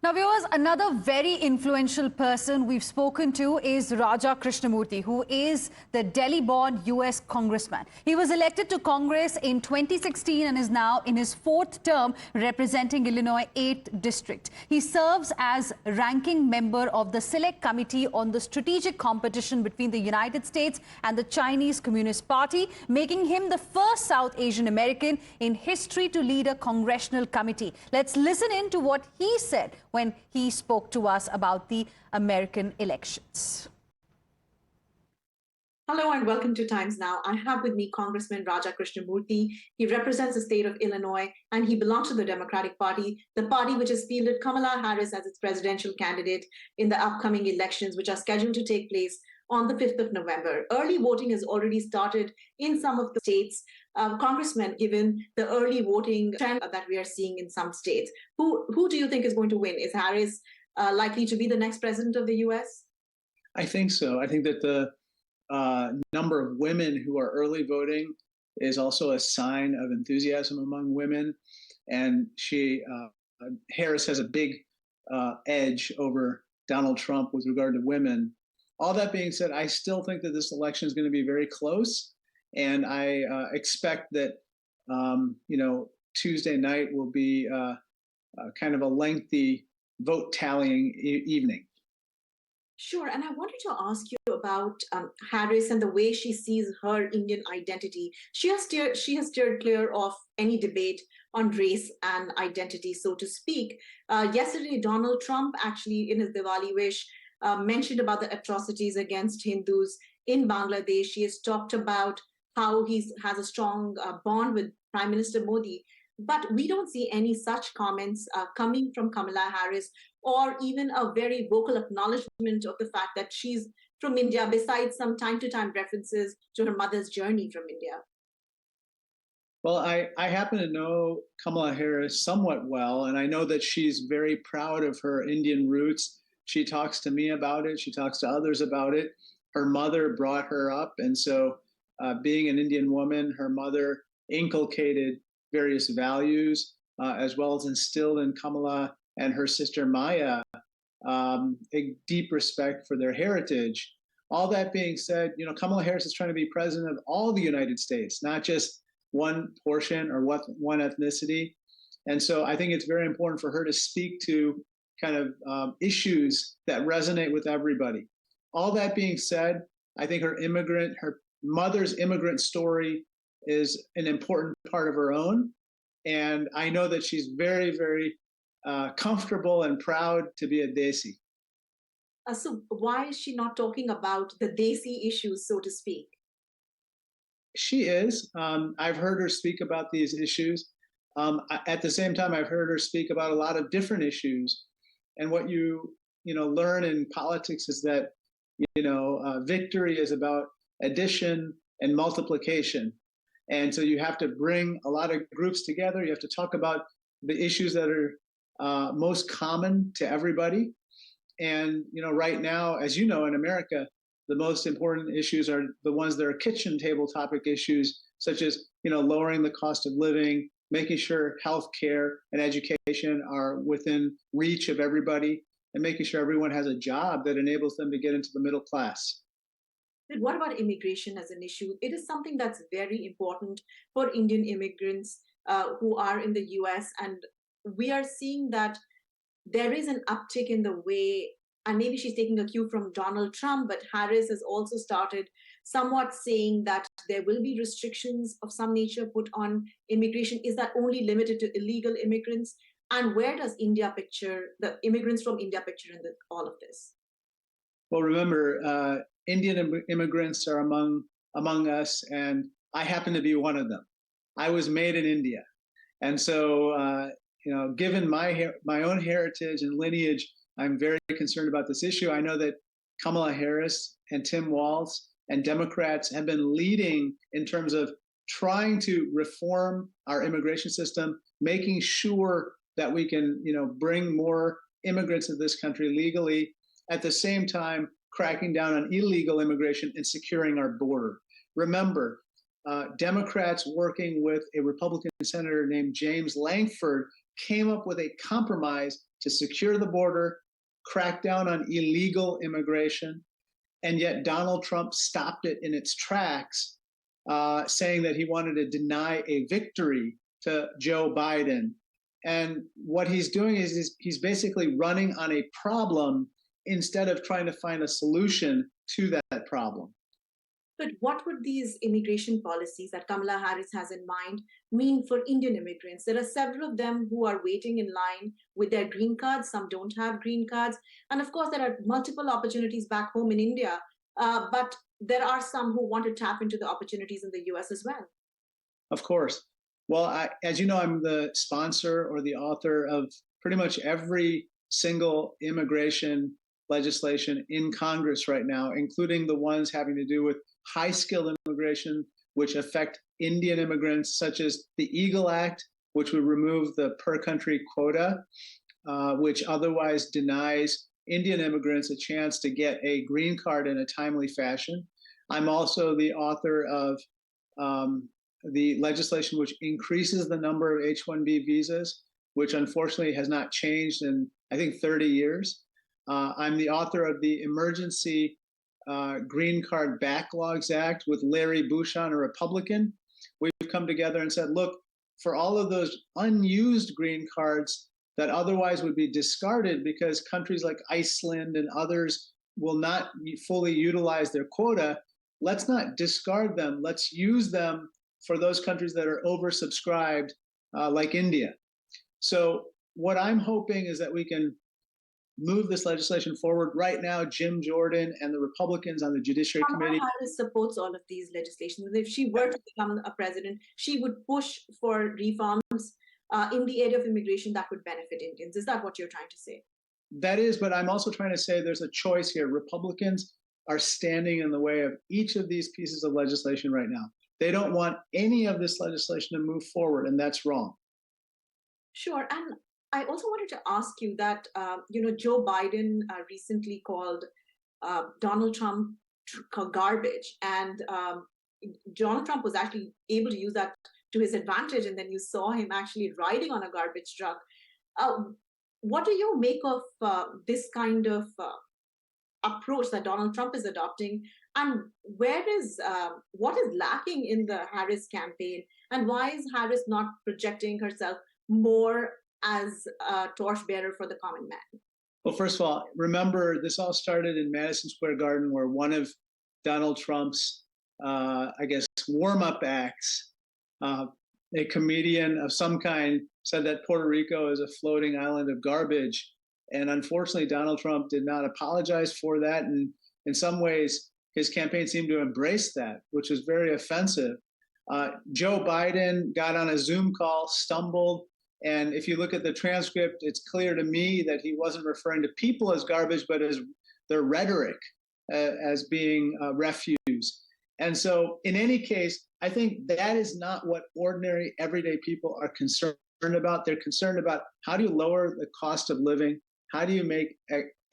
Now, viewers, another very influential person we've spoken to is Raja Krishnamoorthi, who is the Delhi-born US Congressman. He was elected to Congress in 2016 and is now in his fourth term representing Illinois 8th District. He serves as ranking member of the Select Committee on the Strategic Competition between the United States and the Chinese Communist Party, making him the first South Asian American in history to lead a congressional committee. Let's listen in to what he said when he spoke to us about the American elections. Hello and welcome to Times Now. I have with me Congressman Raja Krishnamoorthi. He represents the state of Illinois and he belongs to the Democratic Party, the party which has fielded Kamala Harris as its presidential candidate in the upcoming elections, which are scheduled to take place on the 5th of November. Early voting has already started in some of the states. Congressman, given the early voting trend that we are seeing in some states, who do you think is going to win? Is Harris likely to be the next president of the U.S.? I think so. I think that the number of women who are early voting is also a sign of enthusiasm among women. And Harris has a big edge over Donald Trump with regard to women. All that being said, I still think that this election is going to be very close. And I expect that, Tuesday night will be kind of a lengthy vote tallying evening. Sure. And I wanted to ask you about Harris and the way she sees her Indian identity. She has steered clear of any debate on race and identity, so to speak. Yesterday, Donald Trump actually in his Diwali wish mentioned about the atrocities against Hindus in Bangladesh. He has talked about how he has a strong bond with Prime Minister Modi. But we don't see any such comments coming from Kamala Harris, or even a very vocal acknowledgement of the fact that she's from India, besides some time-to-time references to her mother's journey from India. Well, I happen to know Kamala Harris somewhat well, and I know that she's very proud of her Indian roots. She talks to me about it. She talks to others about it. Her mother brought her up, and so being an Indian woman, her mother inculcated various values, as well as instilled in Kamala and her sister Maya a deep respect for their heritage. All that being said, Kamala Harris is trying to be president of all the United States, not just one portion or one ethnicity. And so I think it's very important for her to speak to kind of issues that resonate with everybody. All that being said, I think her mother's immigrant story is an important part of her own. And I know that she's very, very comfortable and proud to be a Desi. So why is she not talking about the Desi issues, so to speak? She is. I've heard her speak about these issues. At the same time, I've heard her speak about a lot of different issues. And what you learn in politics is that, victory is about addition and multiplication. And so you have to bring a lot of groups together. You have to talk about the issues that are most common to everybody. And, right now, as you know, in America, the most important issues are the ones that are kitchen table topic issues, such as, lowering the cost of living, making sure health care and education are within reach of everybody, and making sure everyone has a job that enables them to get into the middle class. But what about immigration as an issue? It is something that's very important for Indian immigrants who are in the US. And we are seeing that there is an uptick in the way, and maybe she's taking a cue from Donald Trump, but Harris has also started somewhat saying that there will be restrictions of some nature put on immigration. Is that only limited to illegal immigrants? And where does the immigrants from India picture in all of this? Well, remember, Indian immigrants are among us, and I happen to be one of them. I was made in India. And so, given my own heritage and lineage, I'm very concerned about this issue. I know that Kamala Harris and Tim Walz and Democrats have been leading in terms of trying to reform our immigration system, making sure that we can, bring more immigrants to this country legally, at the same time cracking down on illegal immigration and securing our border. Remember, Democrats working with a Republican senator named James Lankford came up with a compromise to secure the border, crack down on illegal immigration, and yet Donald Trump stopped it in its tracks, saying that he wanted to deny a victory to Joe Biden. And what he's doing is he's basically running on a problem instead of trying to find a solution to that problem. But what would these immigration policies that Kamala Harris has in mind mean for Indian immigrants? There are several of them who are waiting in line with their green cards. Some don't have green cards. And of course, there are multiple opportunities back home in India. But there are some who want to tap into the opportunities in the US as well. Of course. Well, as you know, I'm the sponsor or the author of pretty much every single immigration legislation in Congress right now, including the ones having to do with high-skilled immigration, which affect Indian immigrants, such as the EAGLE Act, which would remove the per-country quota, which otherwise denies Indian immigrants a chance to get a green card in a timely fashion. I'm also the author of the legislation which increases the number of H-1B visas, which unfortunately has not changed in, I think, 30 years. I'm the author of the Emergency Green Card Backlogs Act with Larry Bouchon, a Republican. We've come together and said, look, for all of those unused green cards that otherwise would be discarded because countries like Iceland and others will not fully utilize their quota, let's not discard them. Let's use them for those countries that are oversubscribed, like India. So what I'm hoping is that we can move this legislation forward. Right now, Jim Jordan and the Republicans on the Judiciary Committee. Kamala Harris supports all of these legislations. If she were to become a president, she would push for reforms in the area of immigration that would benefit Indians. Is that what you're trying to say? That is, but I'm also trying to say there's a choice here. Republicans are standing in the way of each of these pieces of legislation right now. They don't want any of this legislation to move forward, and that's wrong. Sure. And I also wanted to ask you that, Joe Biden recently called Donald Trump garbage, and Donald Trump was actually able to use that to his advantage, and then you saw him actually riding on a garbage truck. What do you make of this kind of approach that Donald Trump is adopting, and what is lacking in the Harris campaign, and why is Harris not projecting herself more as a torchbearer for the common man? Well, first of all, remember this all started in Madison Square Garden, where one of Donald Trump's, warm-up acts, a comedian of some kind, said that Puerto Rico is a floating island of garbage. And unfortunately, Donald Trump did not apologize for that. And in some ways, his campaign seemed to embrace that, which was very offensive. Joe Biden got on a Zoom call, stumbled. And if you look at the transcript, it's clear to me that he wasn't referring to people as garbage, but as their rhetoric as being refuse. And so in any case, I think that is not what ordinary, everyday people are concerned about. They're concerned about how do you lower the cost of living? How do you make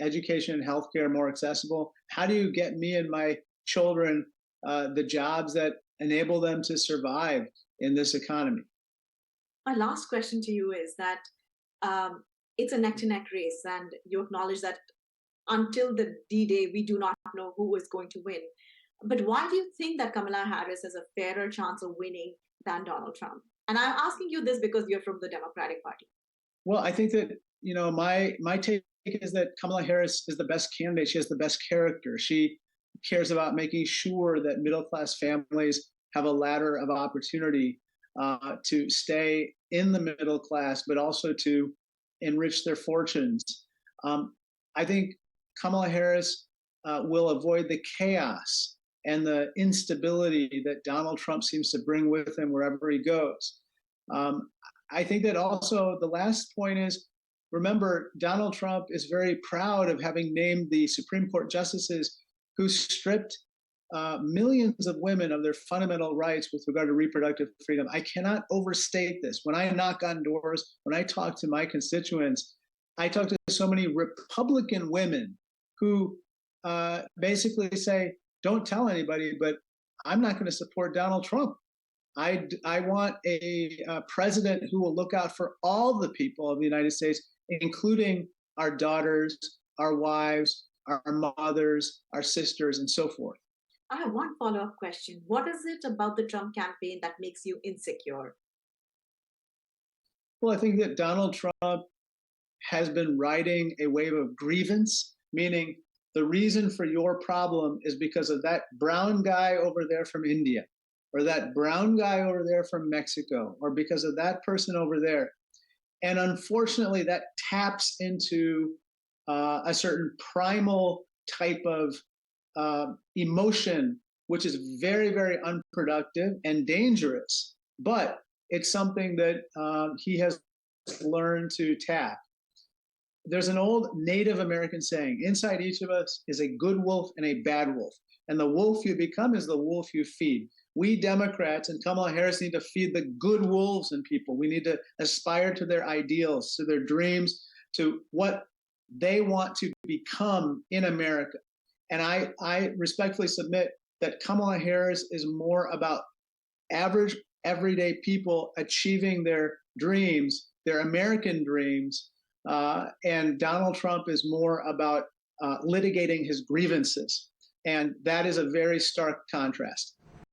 education and healthcare more accessible? How do you get me and my children the jobs that enable them to survive in this economy? My last question to you is that it's a neck-to-neck race, and you acknowledge that until the D-Day, we do not know who is going to win. But why do you think that Kamala Harris has a fairer chance of winning than Donald Trump? And I'm asking you this because you're from the Democratic Party. Well, I think that, my take is that Kamala Harris is the best candidate. She has the best character. She cares about making sure that middle-class families have a ladder of opportunity to stay in the middle class, but also to enrich their fortunes. I think Kamala Harris will avoid the chaos and the instability that Donald Trump seems to bring with him wherever he goes. I think that also the last point is, remember, Donald Trump is very proud of having named the Supreme Court justices who stripped millions of women of their fundamental rights with regard to reproductive freedom. I cannot overstate this. When I knock on doors, when I talk to my constituents, I talk to so many Republican women who basically say, don't tell anybody, but I'm not going to support Donald Trump. I want a president who will look out for all the people of the United States including our daughters, our wives, our mothers, our sisters, and so forth. I have one follow-up question. What is it about the Trump campaign that makes you insecure? Well, I think that Donald Trump has been riding a wave of grievance, meaning the reason for your problem is because of that brown guy over there from India, or that brown guy over there from Mexico, or because of that person over there. And unfortunately, that taps into a certain primal type of emotion, which is very, very unproductive and dangerous. But it's something that he has learned to tap. There's an old Native American saying, inside each of us is a good wolf and a bad wolf. And the wolf you become is the wolf you feed. We Democrats and Kamala Harris need to feed the good wolves in people. We need to aspire to their ideals, to their dreams, to what they want to become in America. And I respectfully submit that Kamala Harris is more about average, everyday people achieving their dreams, their American dreams, and Donald Trump is more about litigating his grievances. And that is a very stark contrast.